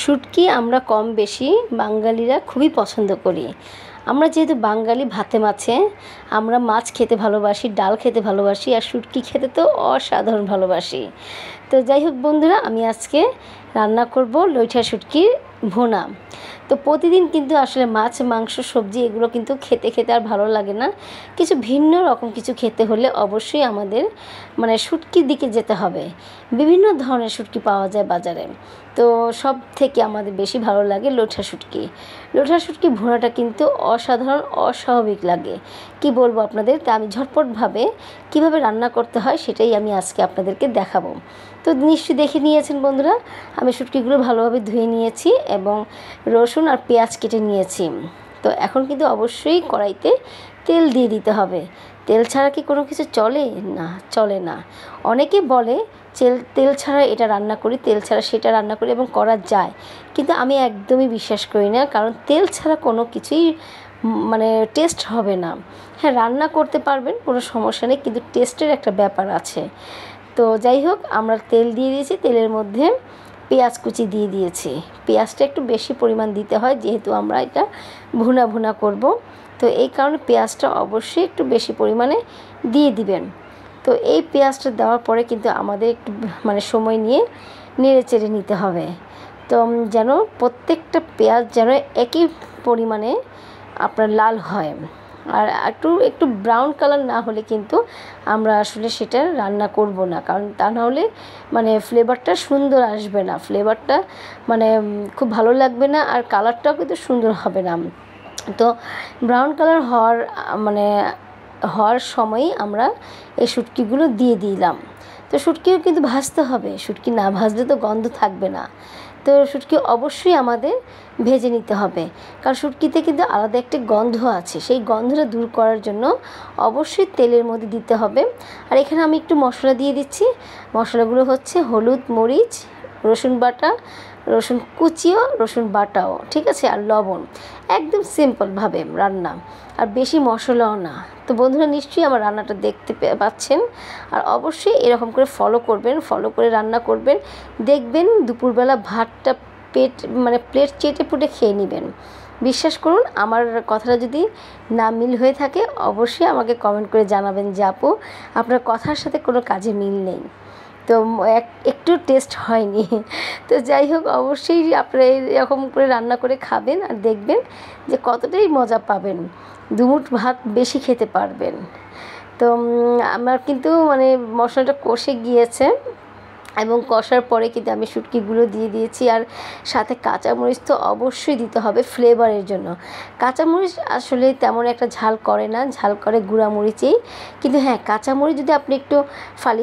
শুটকি আমরা কম বেশি বাঙালিরা খুবই পছন্দ করি। আমরা যেহেতু বাঙালি ভাতে মাছে আমরা মাছ খেতে ভালোবাসি, ডাল খেতে ভালোবাসি, আর শুটকি খেতে তো অসাধারণ ভালোবাসি। তো যাই হোক বন্ধুরা, আমি আজকে রান্না করব লইঠা শুটকির ভুনা। তো প্রতিদিন কিন্তু আসলে মাছ, মাংস, সবজি এগুলো কিন্তু খেতে খেতে আর ভালো লাগে না। কিছু ভিন্ন রকম কিছু খেতে হলে অবশ্যই আমাদের শুটকির দিকে যেতে হবে। বিভিন্ন ধরনের শুটকি পাওয়া যায় বাজারে। তো সব থেকে আমাদের বেশি ভালো লাগে লোঠা শুটকি। লোঠা শুটকি ভুনাটা কিন্তু অসাধারণ, অস্বাভাবিক লাগে। কি বলবো আপনাদের, তা আমি ঝটপটভাবে কিভাবে রান্না করতে হয় সেটাই আমি আজকে আপনাদেরকে দেখাবো। তো নিশ্চয়ই দেখে নিয়েছেন বন্ধুরা, আমি শুটকিগুলো ভালোভাবে ধুয়ে নিয়েছি এবং রসুন আর পেঁয়াজ কেটে নিয়েছি। তো এখন কিন্তু অবশ্যই কড়াইতে তেল দিয়ে দিতে হবে। তেল ছাড়া কি কোনো কিছু চলে? না, চলে না। অনেকে বলে তেল ছাড়া এটা রান্না করি, তেল ছাড়া সেটা রান্না করি, এবং করা যায়, কিন্তু আমি একদমই বিশ্বাস করি না। কারণ তেল ছাড়া কোনো কিছুই টেস্ট হবে না। হ্যাঁ, রান্না করতে পারবেন, কোনো সমস্যা নেই, কিন্তু টেস্টের একটা ব্যাপার আছে। তো যাই হোক, আমরা তেল দিয়ে দিয়েছি, তেলের মধ্যে পেঁয়াজ কুচি দিয়ে দিয়েছি। পেঁয়াজটা একটু বেশি পরিমাণ দিতে হয়, যেহেতু আমরা এটা ভুনা করব। তো এই কারণে পেঁয়াজটা অবশ্যই একটু বেশি পরিমাণে দিয়ে দিবেন। তো এই পেঁয়াজটা দেওয়ার পরে কিন্তু আমাদের একটু সময় নিয়ে নেড়ে চেড়ে নিতে হবে। তো যেন প্রত্যেকটা পেঁয়াজ যেন একই পরিমাণে আপনার লাল হয়। আর একটু ব্রাউন কালার না হলে কিন্তু আমরা আসলে সেটা রান্না করব না, কারণ তা না হলে ফ্লেভারটা সুন্দর আসবে না, ফ্লেভারটা খুব ভালো লাগবে না, আর কালারটাও কিন্তু সুন্দর হবে না। তো ব্রাউন কালার হওয়ার সময়ই আমরা এই শুটকিগুলো দিয়ে দিলাম। তো শুটকিও কিন্তু ভাজতে হবে, শুটকি না ভাজলে তো গন্ধ থাকবে না। তো শুটকি অবশ্যই আমাদের ভেজে নিতে হবে, কারণ শুটকিতে কিন্তু আলাদা একটি গন্ধ আছে, সেই গন্ধটা দূর করার জন্য অবশ্যই তেলের মধ্যে দিতে হবে। আর এখানে আমি একটু মশলা দিয়ে দিচ্ছি। মশলাগুলো হচ্ছে হলুদ, মরিচ, রসুন বাটা, রসুন কুচিও, রসুন বাটাও, ঠিক আছে, আর লবণ। একদম সিম্পলভাবে রান্না, আর বেশি মশলাও না। তো বন্ধুরা, নিশ্চয়ই আমার রান্নাটা দেখতে পাচ্ছেন, আর অবশ্যই এরকম করে ফলো করবেন, ফলো করে রান্না করবেন। দেখবেন দুপুরবেলা ভাতটা প্লেট চেটে পুটে খেয়ে নেবেন। বিশ্বাস করুন, আমার কথাটা যদি না মিল হয়ে থাকে অবশ্যই আমাকে কমেন্ট করে জানাবেন যে আপু, আপনার কথার সাথে কোনো কাজে মিল নেই, তো একটু টেস্ট হয়নি। তো যাই হোক, অবশ্যই আপনারা এরকম করে রান্না করে খাবেন, আর দেখবেন যে কতটাই মজা পাবেন, দুমুঠ ভাত বেশি খেতে পারবেন। তো আমার কিন্তু মশলাটা কষে গিয়েছে, এবং কষার পরে কিন্তু আমি শুটকিগুলো দিয়ে দিয়েছি, আর সাথে কাঁচামরিচ তো অবশ্যই দিতে হবে ফ্লেভারের জন্য। কাঁচামরিচ আসলে তেমন একটা ঝাল করে না, ঝাল করে গুঁড়ামরিচেই। কিন্তু হ্যাঁ, কাঁচামরিচ যদি আপনি একটু ফালি